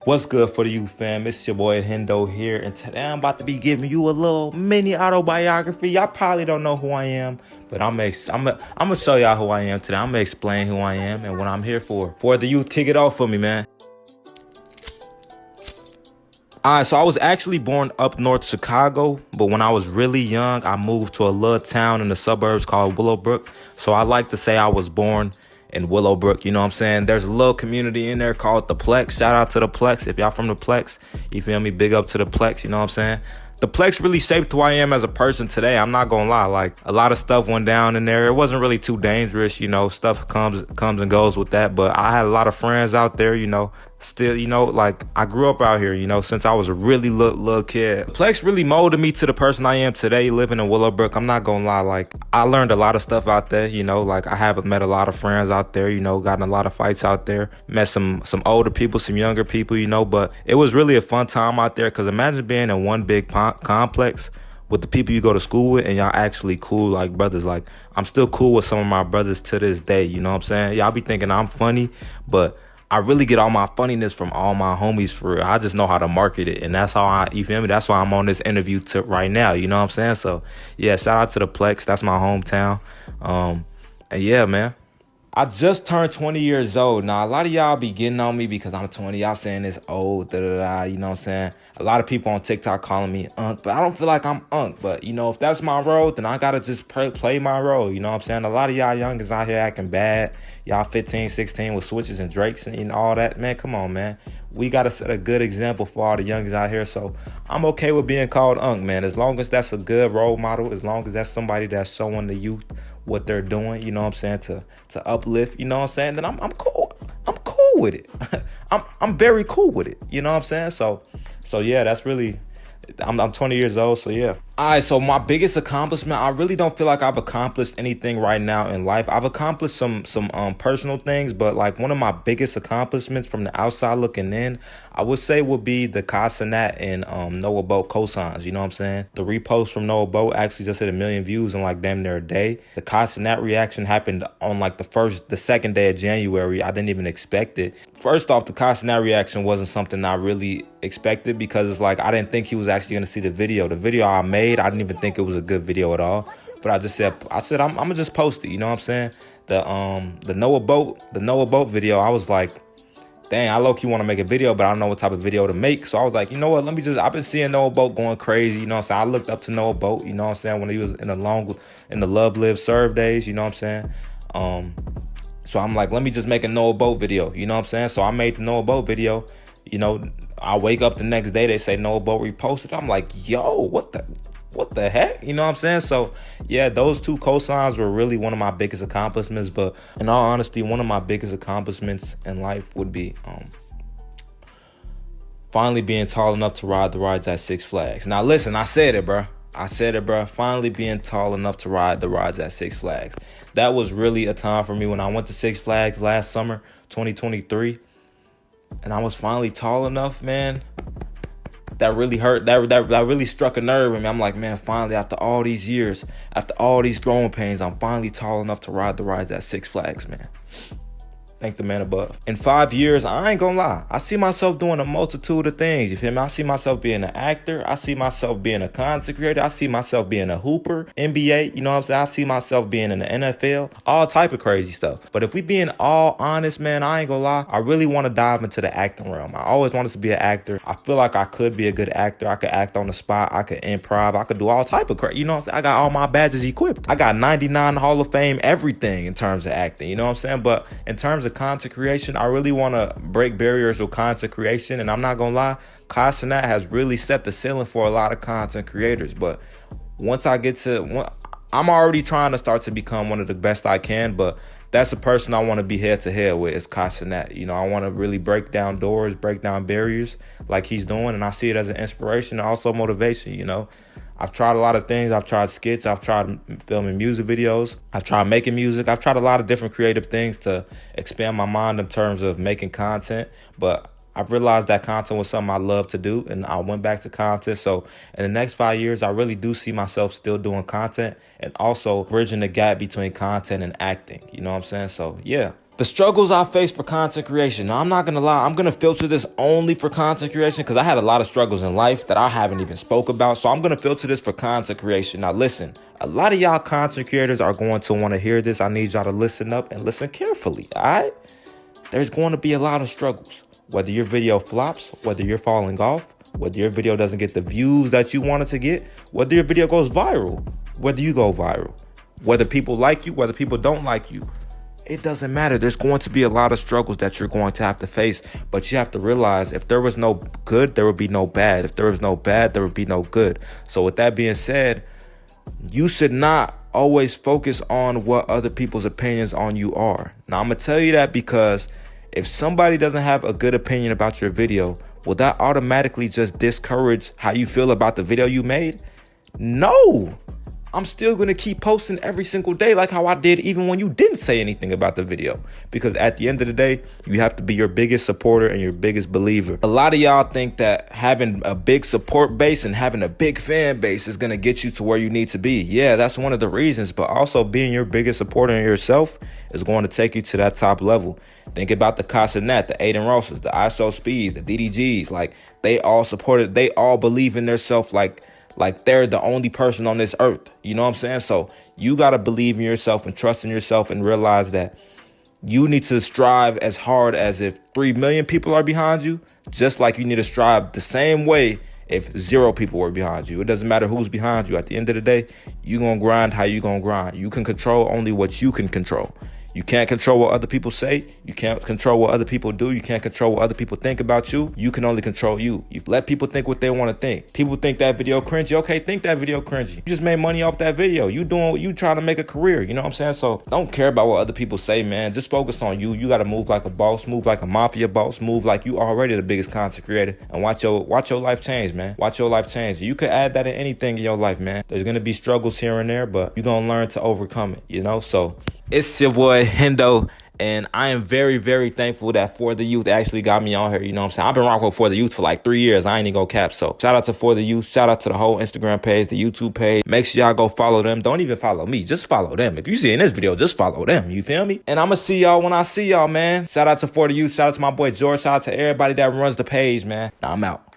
What's good for the youth fam? It's your boy Hendo here, and today I'm about to be giving you a little mini autobiography. Y'all probably don't know who I am, but I'm gonna show y'all who I am today. I'm gonna explain who I am and what I'm here for. For the youth, kick it off for me, man. Alright, so I was actually born up north Chicago, but when I was really young, I moved to a little town in the suburbs called Willowbrook. So I like to say I was born in Willowbrook, you know what I'm saying? There's a little community in there called the Plex. Shout out to the Plex. If y'all from the Plex, you feel me? Big up to the Plex, you know what I'm saying? The Plex really shaped who I am as a person today. I'm not gonna lie. Like, a lot of stuff went down in there. It wasn't really too dangerous, you know. Stuff comes and goes with that. But I had a lot of friends out there, you know. Still, you know, like, I grew up out here, you know, since I was a really little kid. Plex really molded me to the person I am today, living in Willowbrook. I'm not gonna lie. Like, I learned a lot of stuff out there, you know. Like, I have met a lot of friends out there, you know, gotten a lot of fights out there. Met some older people, some younger people, you know. But it was really a fun time out there, because imagine being in one big complex with the people you go to school with, and y'all actually cool like brothers. Like, I'm still cool with some of my brothers to this day, you know what I'm saying? Y'all be thinking I'm funny, but I really get all my funniness from all my homies, for real. I just know how to market it, and that's how you feel me? That's why I'm on this interview tip right now, you know what I'm saying? So yeah, shout out to the Plex. That's my hometown. And yeah, man, I just turned 20 years old. Now, a lot of y'all be getting on me because I'm 20. Y'all saying it's old, you know what I'm saying? A lot of people on TikTok calling me Unc, but I don't feel like I'm Unc. But, you know, if that's my role, then I got to just play my role, you know what I'm saying? A lot of y'all youngins out here acting bad. Y'all 15, 16 with switches and drakes and all that. Man, come on, man. We got to set a good example for all the youngins out here. So I'm okay with being called Unc, man. As long as that's a good role model, as long as that's somebody that's showing the youth what they're doing, you know what I'm saying, to uplift, you know what I'm saying, then I'm cool. I'm cool with it. I'm very cool with it, you know what I'm saying? So yeah, that's really, I'm 20 years old, so yeah. All right, so my biggest accomplishment, I really don't feel like I've accomplished anything right now in life. I've accomplished some personal things, but like one of my biggest accomplishments from the outside looking in, I would say would be the Casanat and Noah Boat cosigns, you know what I'm saying? The repost from Noah Boat actually just hit 1 million views in like damn near a day. The Casanat reaction happened on like the second day of January. I didn't even expect it. First off, the Casanat reaction wasn't something I really expected, because it's like I didn't think he was actually gonna see the video. The video I made, I didn't even think it was a good video at all. But I said I'm gonna just post it, you know what I'm saying? The Noah Boat video, I was like, dang, I low-key want to make a video, but I don't know what type of video to make. So I was like, you know what, I've been seeing Noah Boat going crazy, you know what I'm saying? I looked up to Noah Boat, you know what I'm saying, when he was in the Love, Live, Serve days, you know what I'm saying? So I'm like, let me just make a Noah Boat video, you know what I'm saying? So I made the Noah Boat video, you know. I wake up the next day, they say Noah Boat reposted. I'm like, yo, what the heck? You know what I'm saying? So yeah, those two cosigns were really one of my biggest accomplishments. But in all honesty, one of my biggest accomplishments in life would be finally being tall enough to ride the rides at Six Flags. Now listen, I said it, bro. Finally being tall enough to ride the rides at Six Flags. That was really a time for me when I went to Six Flags last summer, 2023. And I was finally tall enough, man. That really hurt. That really struck a nerve in me. I'm like, man, finally, after all these years, after all these growing pains, I'm finally tall enough to ride the rides at Six Flags, man. Thank the man above. In 5 years, I ain't gonna lie, I see myself doing a multitude of things, you feel me? I see myself being an actor. I see myself being a content creator. I see myself being a hooper, NBA, you know what I'm saying? I see myself being in the NFL, all type of crazy stuff. But if we being all honest, man, I ain't gonna lie, I really want to dive into the acting realm. I always wanted to be an actor. I feel like I could be a good actor. I could act on the spot. I could improv. I could do all type of crazy, you know what I'm saying? I got all my badges equipped. I got 99 Hall of Fame, everything in terms of acting, you know what I'm saying? But in terms of content creation, I really want to break barriers with content creation, and I'm not gonna lie, Casanat has really set the ceiling for a lot of content creators. But once I get to, I'm already trying to start to become one of the best I can, but that's a person I want to be head to head with, is Casanat. You know, I want to really break down doors, break down barriers like he's doing, and I see it as an inspiration and also motivation, you know. I've tried a lot of things. I've tried skits. I've tried filming music videos. I've tried making music. I've tried a lot of different creative things to expand my mind in terms of making content. But I've realized that content was something I love to do, and I went back to content. So in the next 5 years, I really do see myself still doing content and also bridging the gap between content and acting. You know what I'm saying? So yeah. The struggles I face for content creation. Now, I'm not going to lie. I'm going to filter this only for content creation because I had a lot of struggles in life that I haven't even spoke about. So I'm going to filter this for content creation. Now, listen, a lot of y'all content creators are going to want to hear this. I need y'all to listen up and listen carefully. All right. There's going to be a lot of struggles. Whether your video flops, whether you're falling off, whether your video doesn't get the views that you want it to get, whether your video goes viral, whether you go viral, whether people like you, whether people don't like you. It doesn't matter. There's going to be a lot of struggles that you're going to have to face, but you have to realize if there was no good, there would be no bad. If there was no bad, there would be no good. So with that being said, you should not always focus on what other people's opinions on you are. Now, I'm going to tell you that because if somebody doesn't have a good opinion about your video, will that automatically just discourage how you feel about the video you made? No. I'm still going to keep posting every single day like how I did even when you didn't say anything about the video. Because at the end of the day, you have to be your biggest supporter and your biggest believer. A lot of y'all think that having a big support base and having a big fan base is going to get you to where you need to be. Yeah, that's one of the reasons. But also being your biggest supporter in yourself is going to take you to that top level. Think about the Casanet, the Aiden Rosses, the ISO Speeds, the DDGs. Like, they all supported, they all believe in themselves like they're the only person on this earth. You know what I'm saying? So you got to believe in yourself and trust in yourself and realize that you need to strive as hard as if 3 million people are behind you, just like you need to strive the same way if 0 people were behind you. It doesn't matter who's behind you. At the end of the day, you're going to grind how you going to grind. You can control only what you can control. You can't control what other people say. You can't control what other people do. You can't control what other people think about you. You can only control you. You let people think what they want to think. People think that video cringy. Okay, think that video cringy. You just made money off that video. You trying to make a career. You know what I'm saying? So don't care about what other people say, man. Just focus on you. You got to move like a boss, move like a mafia boss, move like you already the biggest content creator, and watch your life change, man. Watch your life change. You could add that in anything in your life, man. There's going to be struggles here and there, but you're going to learn to overcome it, you know? So it's your boy Hendo, and I am very, very thankful that For The Youth actually got me on here. You know what I'm saying? I've been rocking with For The Youth for like 3 years. I ain't even gonna cap. So shout out to For The Youth. Shout out to the whole Instagram page, the YouTube page. Make sure y'all go follow them. Don't even follow me. Just follow them. If you see in this video, just follow them. You feel me? And I'm gonna see y'all when I see y'all, man. Shout out to For The Youth. Shout out to my boy George. Shout out to everybody that runs the page, man. Now I'm out.